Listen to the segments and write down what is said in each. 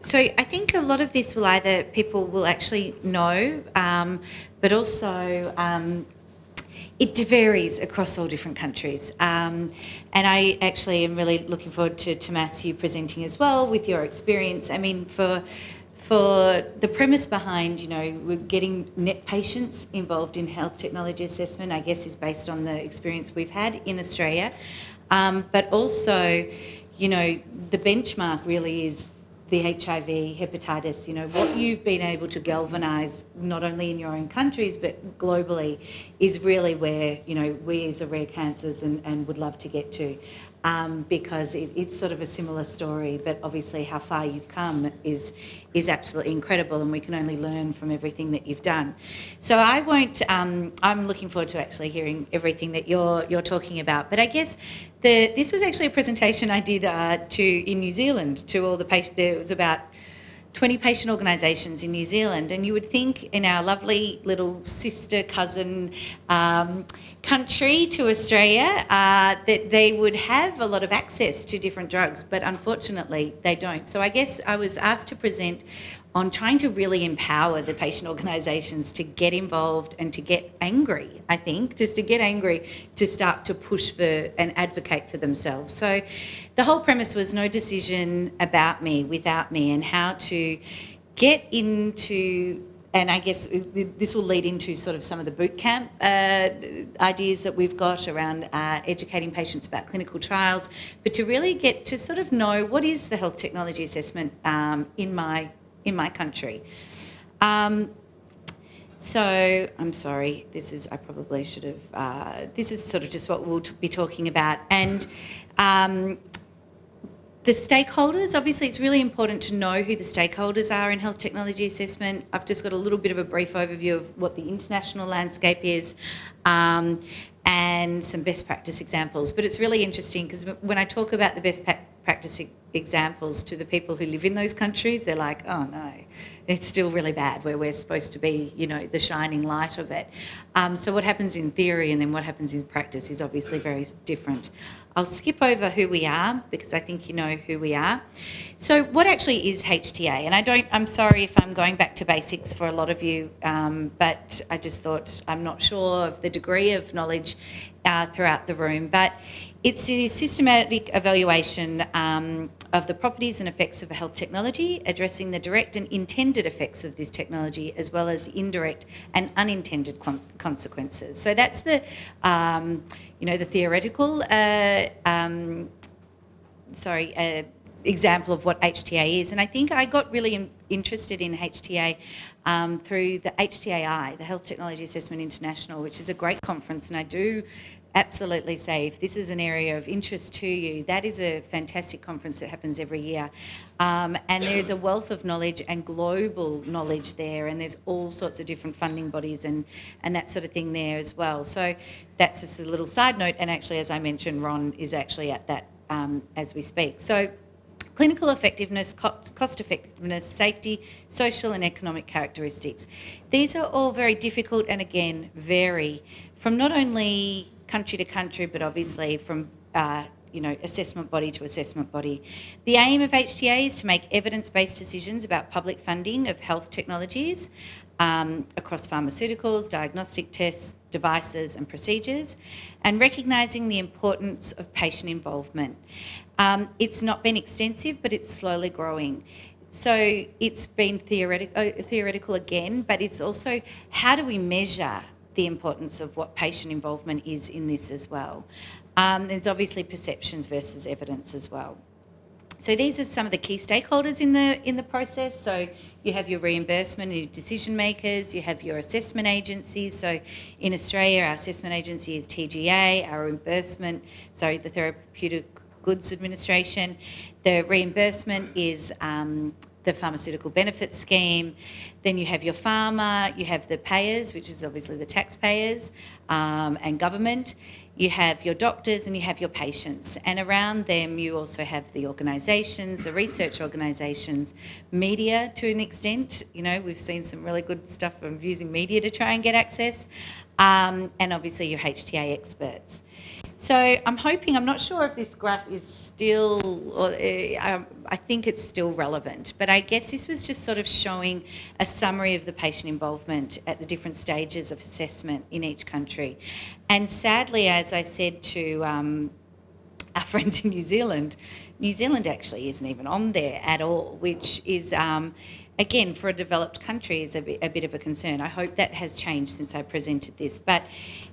So I think a lot of this will either people will actually know, but also it varies across all different countries. And I actually am really looking forward to Tomas, you presenting as well with your experience. I mean, for the premise behind, we're getting net patients involved in health technology assessment, I guess, is based on the experience we've had in Australia. But also, the benchmark really is the HIV, hepatitis, what you've been able to galvanise, not only in your own countries, but globally, is really where, we as a rare cancers and would love to get to. Because it's sort of a similar story, but obviously how far you've come is absolutely incredible, and we can only learn from everything that you've done. So I won't. I'm looking forward to actually hearing everything that you're talking about. But I guess this was actually a presentation I did in New Zealand to all the patients. There was about 20 patient organisations in New Zealand, and you would think in our lovely little sister cousin country to Australia that they would have a lot of access to different drugs, but unfortunately they don't. So I guess I was asked to present on trying to really empower the patient organisations to get involved and to get angry, I think, just to get angry to start to push for and advocate for themselves. So the whole premise was no decision about me without me, and how to get into, and I guess this will lead into sort of some of the boot camp ideas that we've got around educating patients about clinical trials, but to really get to sort of know what is the health technology assessment in my country. So I'm sorry, I probably should have, this is sort of just what we'll be talking about. And the stakeholders, obviously it's really important to know who the stakeholders are in health technology assessment. I've just got a little bit of a brief overview of what the international landscape is, and some best practice examples. But it's really interesting because when I talk about the best practice examples to the people who live in those countries, they're like, oh no, it's still really bad, where we're supposed to be, the shining light of it. So what happens in theory and then what happens in practice is obviously very different. I'll skip over who we are because I think you know who we are. So what actually is HTA? And I'm sorry if I'm going back to basics for a lot of you, but I just thought I'm not sure of the degree of knowledge throughout the room, but it's a systematic evaluation of the properties and effects of a health technology, addressing the direct and intended effects of this technology, as well as indirect and unintended consequences. So that's the, the theoretical, example of what HTA is. And I think I got really interested in HTA through the HTAI, the Health Technology Assessment International, which is a great conference, and I do absolutely say if this is an area of interest to you, that is a fantastic conference that happens every year. And there's a wealth of knowledge and global knowledge there, and there's all sorts of different funding bodies and that sort of thing there as well. So that's just a little side note, and actually, as I mentioned, Ron is actually at that as we speak. So clinical effectiveness, cost effectiveness, safety, social and economic characteristics. These are all very difficult and again vary from not only country to country, but obviously from assessment body to assessment body. The aim of HTA is to make evidence-based decisions about public funding of health technologies across pharmaceuticals, diagnostic tests, devices and procedures, and recognising the importance of patient involvement. It's not been extensive, but it's slowly growing. So it's been theoretical again, but it's also how do we measure the importance of what patient involvement is in this as well. There's obviously perceptions versus evidence as well. So these are some of the key stakeholders in the process. So you have your reimbursement and your decision makers, you have your assessment agencies. So in Australia, our assessment agency is TGA, our the Therapeutic Goods Administration. The reimbursement is the Pharmaceutical Benefits Scheme. Then you have your pharma, you have the payers, which is obviously the taxpayers and government. You have your doctors and you have your patients. And around them you also have the organisations, the research organisations, media to an extent. We've seen some really good stuff from using media to try and get access. And obviously your HTA experts. So I'm hoping, I'm not sure if this graph is still, or I think it's still relevant, but I guess this was just sort of showing a summary of the patient involvement at the different stages of assessment in each country. And sadly, as I said to our friends in New Zealand actually isn't even on there at all, which is, again, for a developed country is a bit of a concern. I hope that has changed since I presented this. But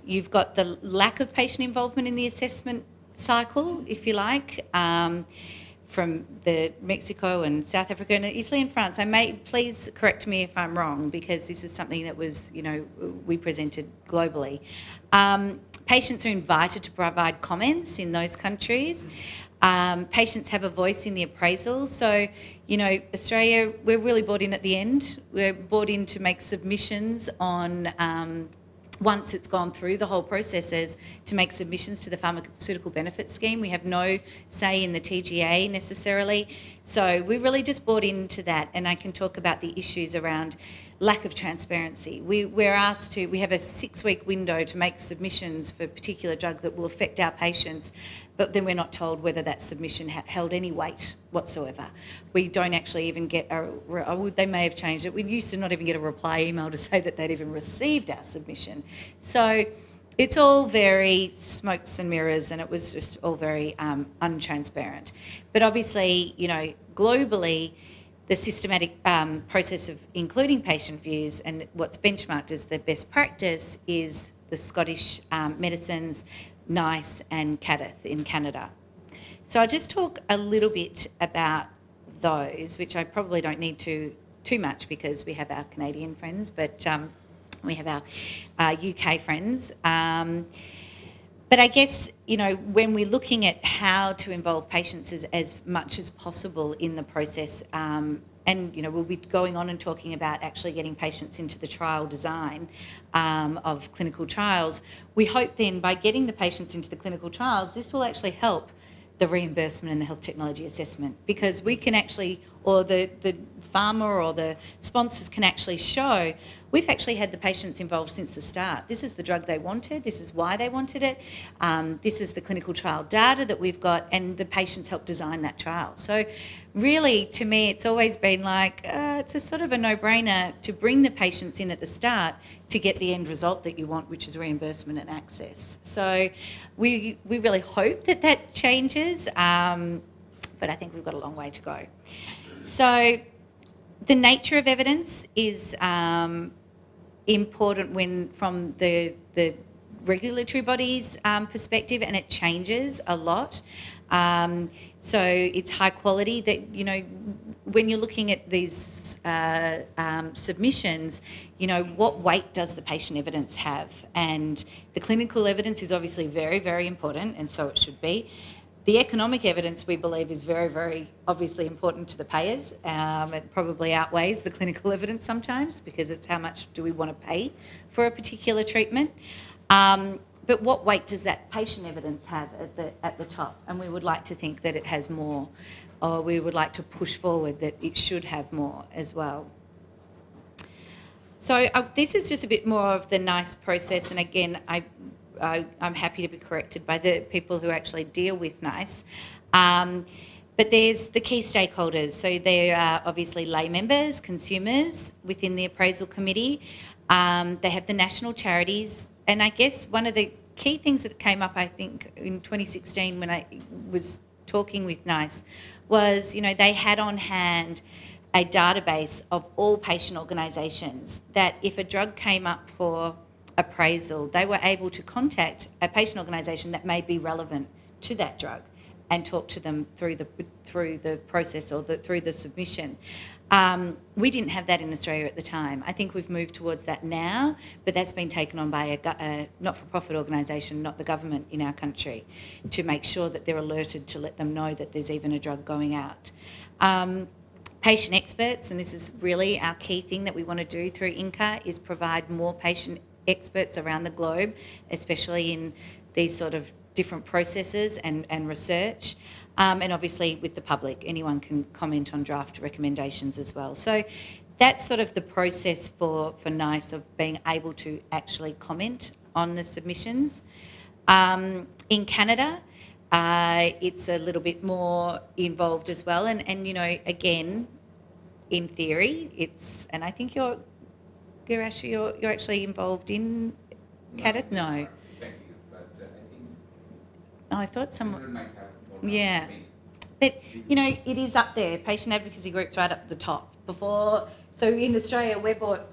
you've got the lack of patient involvement in the assessment cycle, if you like, from the Mexico and South Africa and Italy and France. Please correct me if I'm wrong, because this is something that was, we presented globally. Patients are invited to provide comments in those countries. Patients have a voice in the appraisal. So, Australia, we're really bought in at the end. We're bought in to make submissions on, once it's gone through the whole processes, to make submissions to the Pharmaceutical Benefits Scheme. We have no say in the TGA necessarily. So we really just bought into that, and I can talk about the issues around lack of transparency. We have a 6-week window to make submissions for a particular drug that will affect our patients, but then we're not told whether that submission held any weight whatsoever. We don't actually even get they may have changed it. We used to not even get a reply email to say that they'd even received our submission. So it's all very smokes and mirrors, and it was just all very untransparent. But obviously, globally, the systematic process of including patient views and what's benchmarked as the best practice is the Scottish medicines, NICE and CADITH in Canada. So I'll just talk a little bit about those, which I probably don't need to too much because we have our Canadian friends, but we have our UK friends. But I guess, when we're looking at how to involve patients as much as possible in the process, and, we'll be going on and talking about actually getting patients into the trial design of clinical trials, we hope then by getting the patients into the clinical trials, this will actually help the reimbursement and the health technology assessment, because we can actually, or the pharma or the sponsors can actually show we've actually had the patients involved since the start. This is the drug they wanted, this is why they wanted it, this is the clinical trial data that we've got, and the patients helped design that trial. So really, to me, it's always been like, it's a sort of a no-brainer to bring the patients in at the start to get the end result that you want, which is reimbursement and access. So we really hope that changes, but I think we've got a long way to go. So the nature of evidence is important from the regulatory body's perspective, and it changes a lot. So it's high quality that, when you're looking at these submissions, what weight does the patient evidence have? And the clinical evidence is obviously very, very important, and so it should be. The economic evidence, we believe, is very, very obviously important to the payers. It probably outweighs the clinical evidence sometimes, because it's how much do we want to pay for a particular treatment. But what weight does that patient evidence have at the top? And we would like to think that it has more, or we would like to push forward that it should have more as well. So this is just a bit more of the NICE process, and again, I'm happy to be corrected by the people who actually deal with NICE. But there's the key stakeholders. So there are obviously lay members, consumers within the appraisal committee. They have the national charities. And I guess one of the key things that came up, I think, in 2016 when I was talking with NICE was, they had on hand a database of all patient organisations that if a drug came up for appraisal, they were able to contact a patient organisation that may be relevant to that drug and talk to them through the process or through the submission. We didn't have that in Australia at the time. I think we've moved towards that now, but that's been taken on by a not-for-profit organisation, not the government in our country, to make sure that they're alerted to let them know that there's even a drug going out. Patient experts, and this is really our key thing that we want to do through INCA, is provide more patient experts around the globe, especially in these sort of different processes and research. And obviously with the public, anyone can comment on draft recommendations as well. So that's sort of the process for NICE, of being able to actually comment on the submissions. In Canada, it's a little bit more involved as well. And you know, again, in theory, it's, and I think you're actually involved in Canada? No. Oh, I thought someone. Yeah. But, you know, it is up there. Patient advocacy groups right up the top. So in Australia, we're brought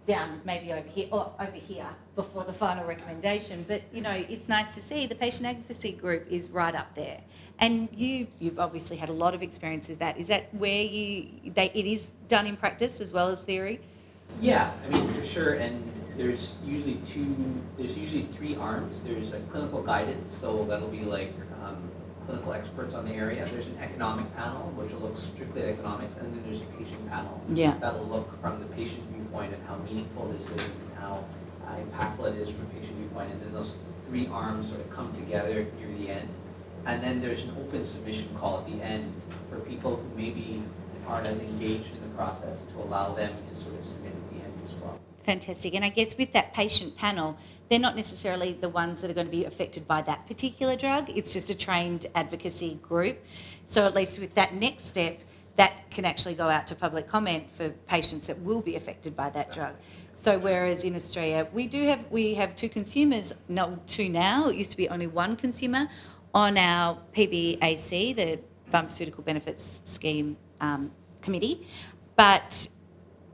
down maybe over here before the final recommendation. But, you know, it's nice to see the patient advocacy group is right up there. And you've obviously had a lot of experience with that. Is that where it is done in practice as well as theory? Yeah, I mean, for sure. And there's usually three arms. There's a clinical guidance, so that'll be like clinical experts on the area. There's an economic panel, which will look strictly at economics, and then there's a patient panel. Yeah. That'll look from the patient viewpoint and how meaningful this is and how impactful it is from a patient viewpoint. And then those three arms sort of come together near the end. And then there's an open submission call at the end for people who maybe aren't as engaged in the process to allow them to sort of submit at the end as well. Fantastic. And I guess with that patient panel, they're not necessarily the ones that are going to be affected by that particular drug. It's just a trained advocacy group. So at least with that next step, that can actually go out to public comment for patients that will be affected by that drug. So whereas in Australia, we have two consumers, not two now, it used to be only one consumer on our PBAC, the Pharmaceutical Benefits Scheme Committee. But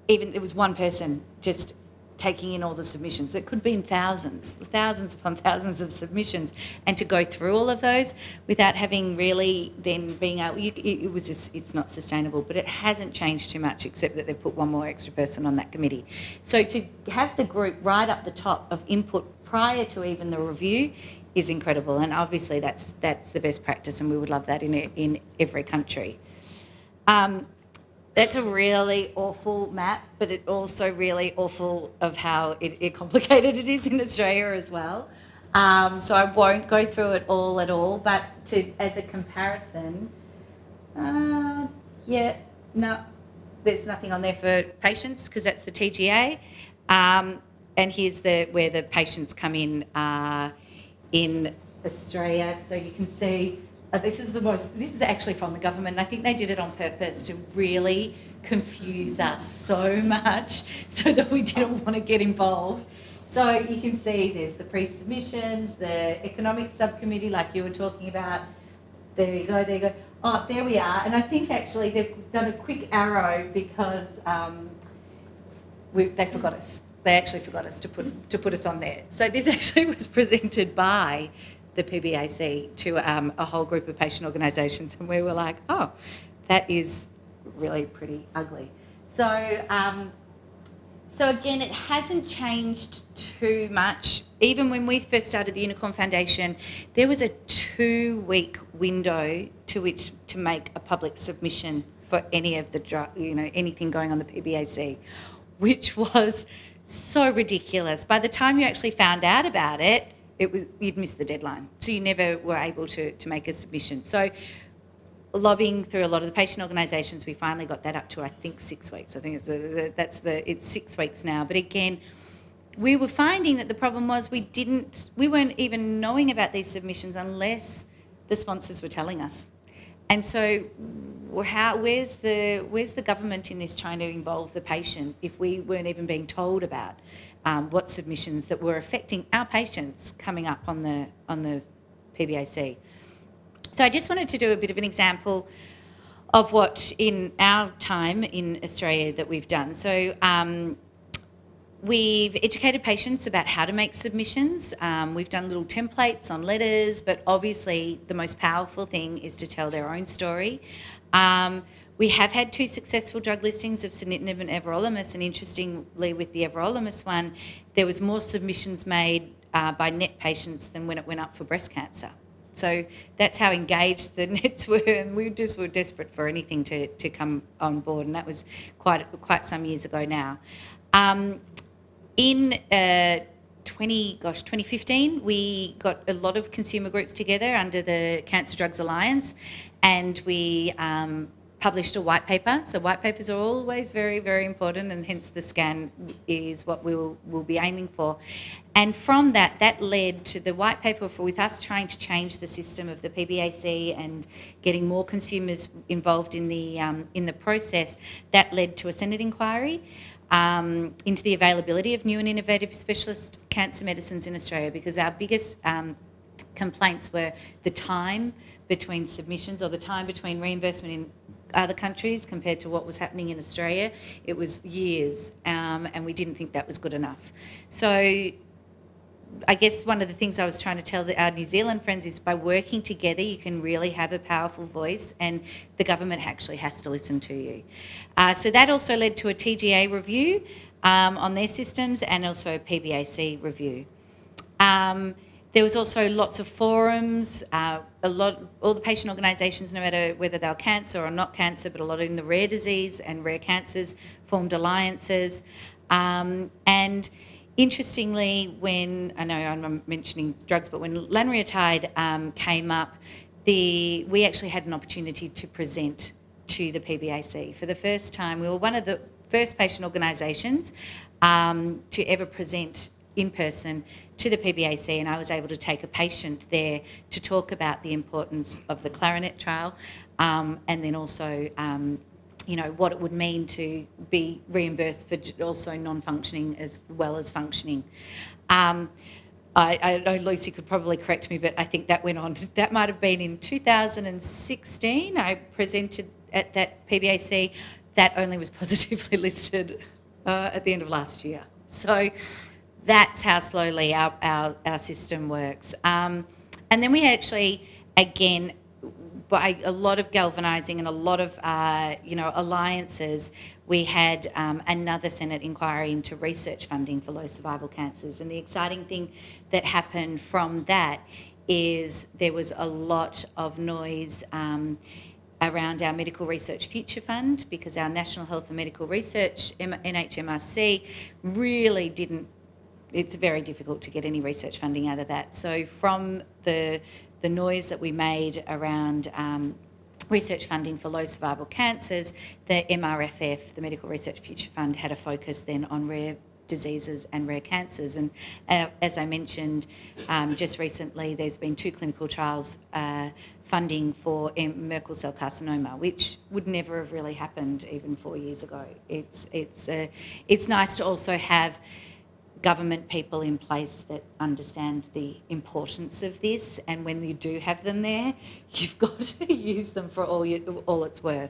even there was one person just taking in all the submissions. It could have been thousands upon thousands of submissions, and to go through all of those without having really then being able, it was just, it's not sustainable. But it hasn't changed too much except that they've put one more extra person on that committee. So to have the group right up the top of input prior to even the review is incredible, and obviously that's the best practice, and we would love that in every country. That's a really awful map, but it also really awful of how complicated it is in Australia as well. So I won't go through it all at all, but as a comparison, there's nothing on there for patients because that's the TGA. And here's where the patients come in Australia. So you can see this is actually from the government. I think they did it on purpose to really confuse us so much so that we didn't want to get involved. So you can see there's the pre-submissions, the economic subcommittee like you were talking about. There you go. Oh, there we are. And I think actually they've done a quick arrow because they forgot us. They actually forgot us to put us on there. So this actually was presented by the PBAC to a whole group of patient organisations, and we were like, oh, that is really pretty ugly. So again, it hasn't changed too much. Even when we first started the Unicorn Foundation, there was a 2-week window to make a public submission for any of the anything going on the PBAC, which was so ridiculous. By the time you actually found out about it, you'd missed the deadline, so you never were able to make a submission. So lobbying through a lot of the patient organisations, we finally got that up to I think 6 weeks. I think it's 6 weeks now. But again, we were finding that the problem was we weren't even knowing about these submissions unless the sponsors were telling us. And so where's the government in this trying to involve the patient if we weren't even being told about what submissions that were affecting our patients coming up on the PBAC. So I just wanted to do a bit of an example of what in our time in Australia that we've done. So we've educated patients about how to make submissions. We've done little templates on letters, but obviously the most powerful thing is to tell their own story. We have had 2 successful drug listings of sunitinib and everolimus, and interestingly with the everolimus one, there was more submissions made by NET patients than when it went up for breast cancer. So that's how engaged the NETs were, and we just were desperate for anything to come on board, and that was quite some years ago now. In 2015, we got a lot of consumer groups together under the Cancer Drugs Alliance, and we published a white paper. So white papers are always very, very important, and hence the scan is what we'll be aiming for. And from that led to the white paper with us trying to change the system of the PBAC and getting more consumers involved in the process. That led to a Senate inquiry into the availability of new and innovative specialist cancer medicines in Australia, because our biggest complaints were the time between submissions, or the time between reimbursement in other countries compared to what was happening in Australia. It was years, and we didn't think that was good enough. So I guess one of the things I was trying to tell our New Zealand friends is by working together you can really have a powerful voice, and the government actually has to listen to you. So that also led to a TGA review on their systems, and also a PBAC review. There was also lots of forums, all the patient organisations, no matter whether they were cancer or not cancer, but a lot in the rare disease and rare cancers, formed alliances. And interestingly, when, I know I'm mentioning drugs, but when lanreotide came up, we actually had an opportunity to present to the PBAC. For the first time, we were one of the first patient organisations to ever present in person to the PBAC, and I was able to take a patient there to talk about the importance of the Clarinet trial, and then also what it would mean to be reimbursed for also non-functioning as well as functioning. I know Lucy could probably correct me, but I think that went on. That might have been in 2016. I presented at that PBAC. That only was positively listed at the end of last year. So that's how slowly our system works. And then we actually, again, by a lot of galvanising and a lot of alliances, we had another Senate inquiry into research funding for low survival cancers. And the exciting thing that happened from that is there was a lot of noise around our Medical Research Future Fund, because our National Health and Medical Research, NHMRC, really didn't. It's very difficult to get any research funding out of that. So from the noise that we made around research funding for low survival cancers, the MRFF, the Medical Research Future Fund, had a focus then on rare diseases and rare cancers. And as I mentioned, just recently there's been 2 clinical trials funding for Merkel cell carcinoma, which would never have really happened even 4 years ago. It's nice to also have government people in place that understand the importance of this, and when you do have them there, you've got to use them for all it's worth.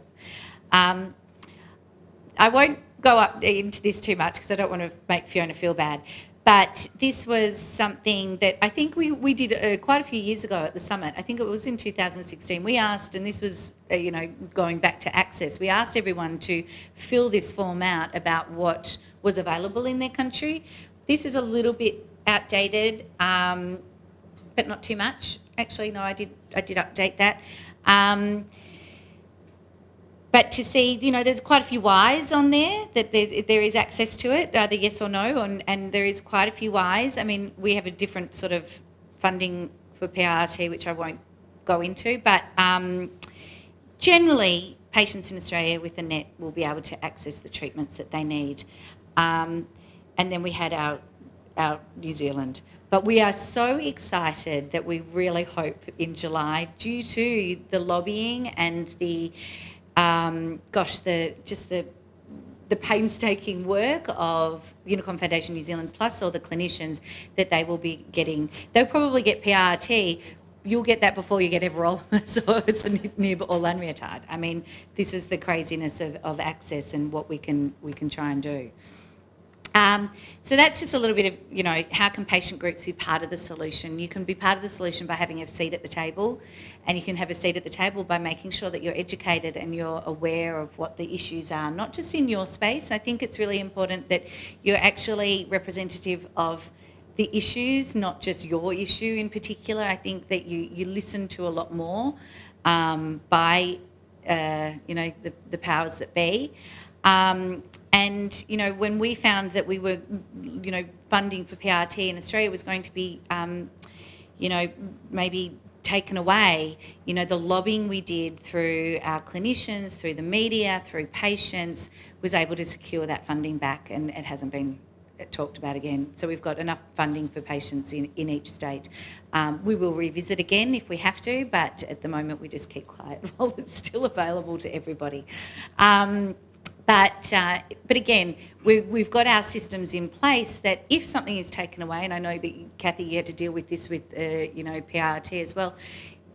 I won't go up into this too much because I don't want to make Fiona feel bad, but this was something that I think we did quite a few years ago at the summit. I think it was in 2016. We asked, and this was going back to access, we asked everyone to fill this form out about what was available in their country. This is a little bit outdated, but not too much. Actually, no, I did update that. But to see, there's quite a few whys on there, that there is access to it, either yes or no, and there is quite a few whys. I mean, we have a different sort of funding for PRRT, which I won't go into, but generally, patients in Australia with a NET will be able to access the treatments that they need. And then we had our New Zealand. But we are so excited that we really hope in July, due to the lobbying and the painstaking work of Unicorn Foundation New Zealand, plus all the clinicians, that they will be getting, they'll probably get PRRT. You'll get that before you get everolimus or nib or lanreotide. I mean, this is the craziness of access and what we can try and do. So that's just a little bit of, how can patient groups be part of the solution? You can be part of the solution by having a seat at the table, and you can have a seat at the table by making sure that you're educated and you're aware of what the issues are, not just in your space. I think it's really important that you're actually representative of the issues, not just your issue in particular. I think that you listen to a lot more by, the powers that be. And, when we found that we were, funding for PRT in Australia was going to be, maybe taken away, you know, the lobbying we did through our clinicians, through the media, through patients, was able to secure that funding back, and it hasn't been talked about again. So we've got enough funding for patients in each state. We will revisit again if we have to, but at the moment we just keep quiet while it's still available to everybody. But again, we've got our systems in place that if something is taken away, and I know that, Kathy, you had to deal with this with, you know, PRT as well,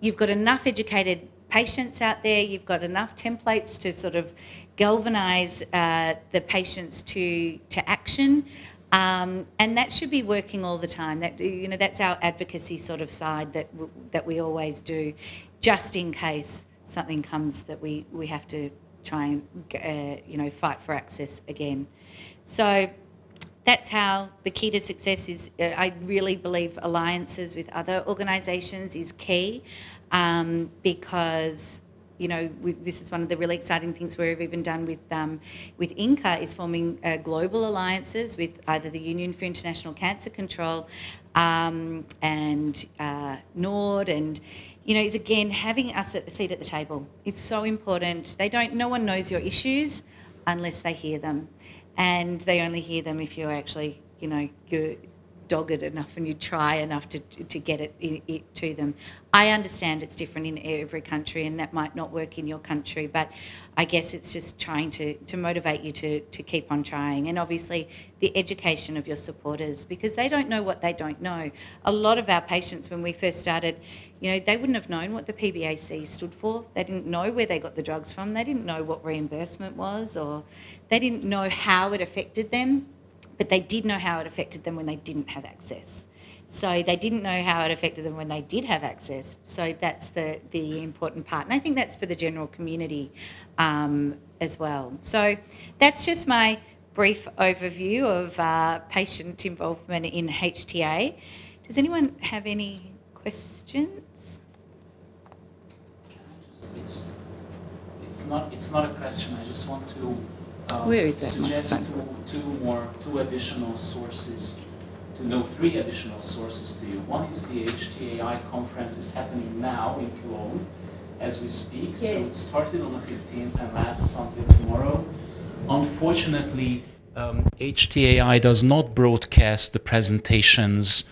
you've got enough educated patients out there, you've got enough templates to sort of galvanise the patients to action, and that should be working all the time. That, you know, that's our advocacy sort of side that we always do, just in case something comes that we have to try and, you know, fight for access again. So that's how the key to success is. I really believe alliances with other organisations is key, because, you know, this is one of the really exciting things we've even done with INCA, is forming global alliances with either the Union for International Cancer Control and NORD, and, you know, is again having us at a seat at the table. It's so important. No one knows your issues unless they hear them, and they only hear them if you're actually, you know, you're dogged enough and you try enough to get it to them. I understand it's different in every country, and that might not work in your country, but I guess it's just trying to motivate you to keep on trying. And obviously the education of your supporters, because they don't know what they don't know. A lot of our patients, when we first started, you know, they wouldn't have known what the PBAC stood for. They didn't know where they got the drugs from. They didn't know what reimbursement was, or they didn't know how it affected them. But they did know how it affected them when they didn't have access. So they didn't know how it affected them when they did have access. So that's the important part. And I think that's for the general community as well. So that's just my brief overview of patient involvement in HTA. Does anyone have any questions? It's not a question. I just want to suggest two additional sources, three additional sources to you. One is the HTAI conference is happening now in Cologne as we speak. Yeah. So it started on the 15th and lasts until tomorrow. Unfortunately, HTAI does not broadcast the presentations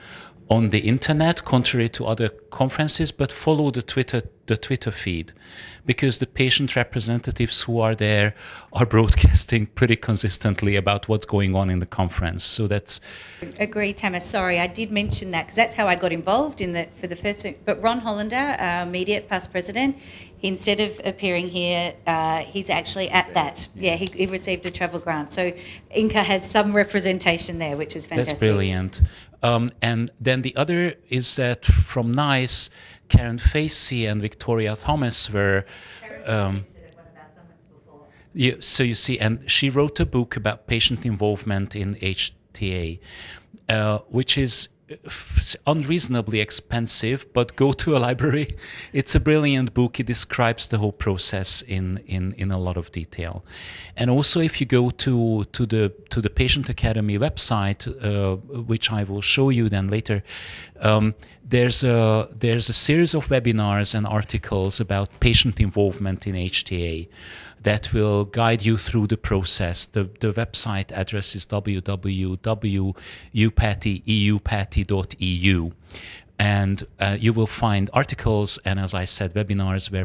on the internet, contrary to other conferences, but follow the Twitter feed, because the patient representatives who are there are broadcasting pretty consistently about what's going on in the conference. So that's... Agree, Tamas. Sorry, I did mention that because that's how I got involved for the first... But Ron Hollander, our immediate past president, instead of appearing here, he's actually at that. Yeah, he received a travel grant. So INCA has some representation there, which is fantastic. That's brilliant. And then the other is that from NICE, Karen Facey and Victoria Thomas were... so you see, and she wrote a book about patient involvement in HTA, which is unreasonably expensive, but go to a library. It's a brilliant book. It describes the whole process in a lot of detail. And also, if you go to the Patient Academy website, which I will show you then later, there's a series of webinars and articles about patient involvement in HTA that will guide you through the process. The website address is www.eupathy.eu. And you will find articles and, as I said, webinars where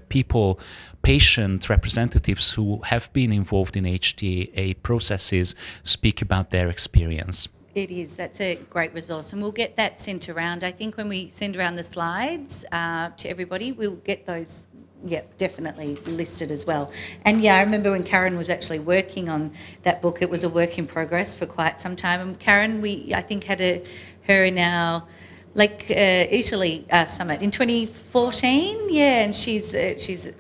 patient representatives who have been involved in HTA processes speak about their experience. It is. That's a great resource, and we'll get that sent around. I think when we send around the slides to everybody, we'll get those, definitely listed as well. And I remember when Karen was actually working on that book, it was a work in progress for quite some time. And Karen, I think had her in our Italy summit in 2014, and she's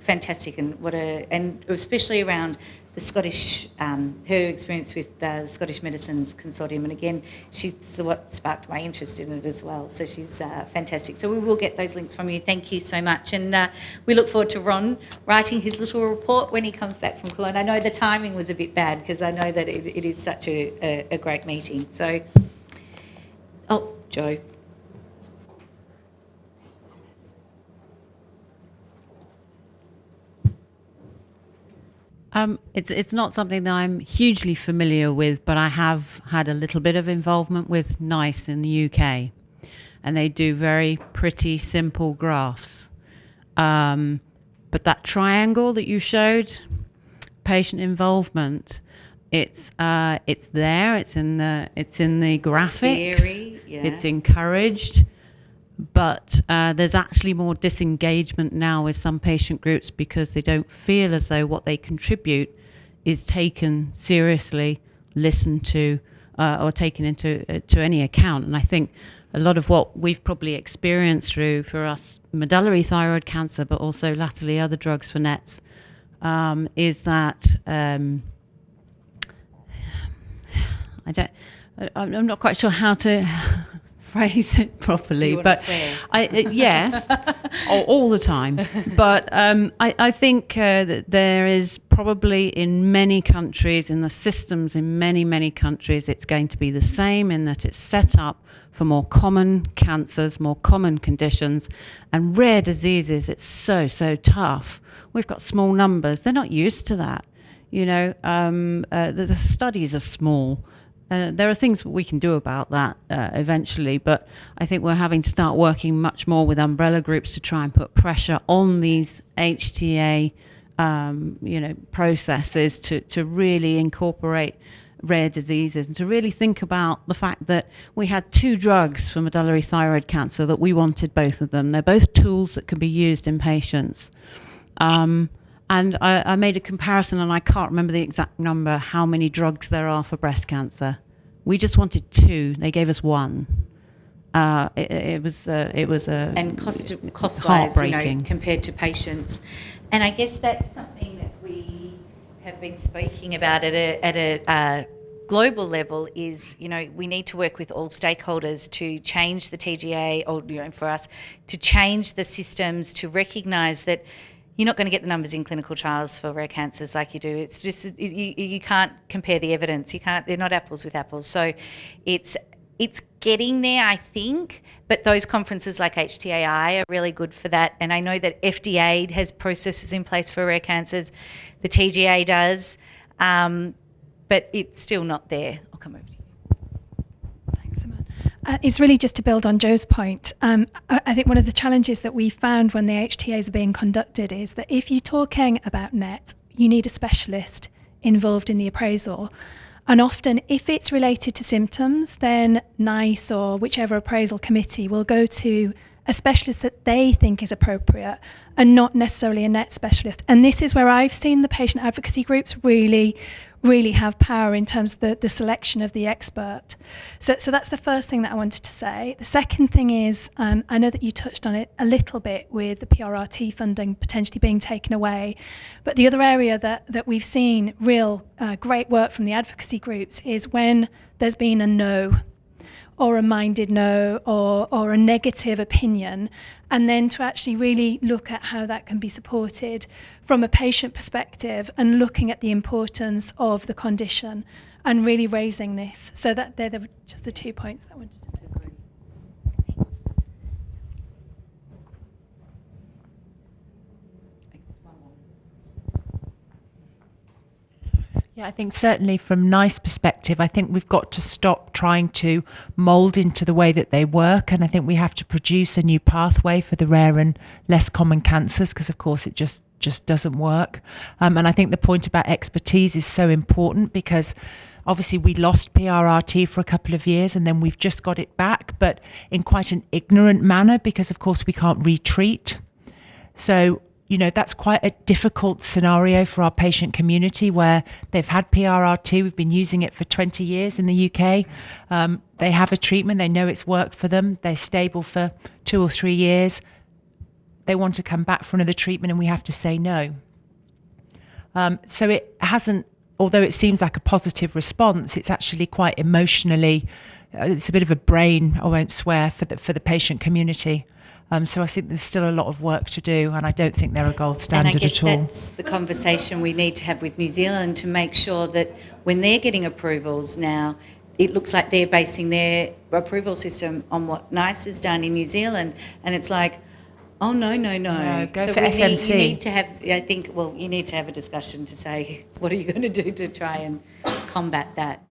fantastic, and especially around the Scottish, her experience with the Scottish Medicines Consortium, and again, she's what sparked my interest in it as well. So she's fantastic. So we will get those links from you. Thank you so much, and we look forward to Ron writing his little report when he comes back from Cologne. I know the timing was a bit bad because I know that it is such a great meeting. So, Joe. It's not something that I'm hugely familiar with, but I have had a little bit of involvement with NICE in the UK, and they do very pretty simple graphs. But that triangle that you showed, patient involvement, it's there. It's in the graphics. Theory, yeah. It's encouraged. But there's actually more disengagement now with some patient groups because they don't feel as though what they contribute is taken seriously, listened to, or taken into to any account. And I think a lot of what we've probably experienced through, for us, medullary thyroid cancer, but also latterly other drugs for NETs, is that I'm not quite sure how to phrase it properly. Do you want but to swear? Yes, all the time. But I think that there is probably in many countries, in the systems in many countries, it's going to be the same in that it's set up for more common cancers, more common conditions, and rare diseases. It's so tough. We've got small numbers. They're not used to that. The studies are small. There are things we can do about that eventually, but I think we're having to start working much more with umbrella groups to try and put pressure on these HTA, processes to really incorporate rare diseases and to really think about the fact that we had 2 drugs for medullary thyroid cancer that we wanted both of them. They're both tools that can be used in patients. And I made a comparison, and I can't remember the exact number, how many drugs there are for breast cancer. We just wanted 2. They gave us 1. It was and cost-wise, compared to patients. And I guess that's something that we have been speaking about at a global level is, we need to work with all stakeholders to change the TGA, or, for us, to change the systems, to recognise that you're not going to get the numbers in clinical trials for rare cancers like you do. It's just, you can't compare the evidence. They're not apples with apples. So it's getting there, I think, but those conferences like HTAI are really good for that. And I know that FDA has processes in place for rare cancers. The TGA does, but it's still not there. I'll come over to you. Thanks, Simone. It's really just to build on Joe's point. I think one of the challenges that we found when the HTAs are being conducted is that if you're talking about NET, you need a specialist involved in the appraisal. And often, if it's related to symptoms, then NICE or whichever appraisal committee will go to a specialist that they think is appropriate and not necessarily a NET specialist. And this is where I've seen the patient advocacy groups really have power in terms of the selection of the expert. So that's the first thing that I wanted to say. The second thing is, I know that you touched on it a little bit with the PRRT funding potentially being taken away, but the other area that we've seen real great work from the advocacy groups is when there's been a no, or a minded no, or a negative opinion, and then to actually really look at how that can be supported from a patient perspective and looking at the importance of the condition and really raising this. So that they're just the 2 points that I wanted to make. Yeah, I think certainly from NICE perspective, I think we've got to stop trying to mould into the way that they work, and I think we have to produce a new pathway for the rare and less common cancers, because of course it just doesn't work. And I think the point about expertise is so important, because obviously we lost PRRT for a couple of years and then we've just got it back, but in quite an ignorant manner, because of course we can't retreat. So that's quite a difficult scenario for our patient community, where they've had PRRT, we've been using it for 20 years in the UK. They have a treatment, they know it's worked for them, they're stable for 2 or 3 years. They want to come back for another treatment and we have to say no. So it hasn't, although it seems like a positive response, it's actually quite emotionally, it's a bit of a brain, I won't swear, for the patient community. So I think there's still a lot of work to do, and I don't think they're a gold standard at all. And I guess that's the conversation we need to have with New Zealand to make sure that when they're getting approvals now, it looks like they're basing their approval system on what NICE has done in New Zealand. And it's like, Oh, no. Go So for SMC. You need to have, I think, well, you need to have a discussion to say, what are you going to do to try and combat that?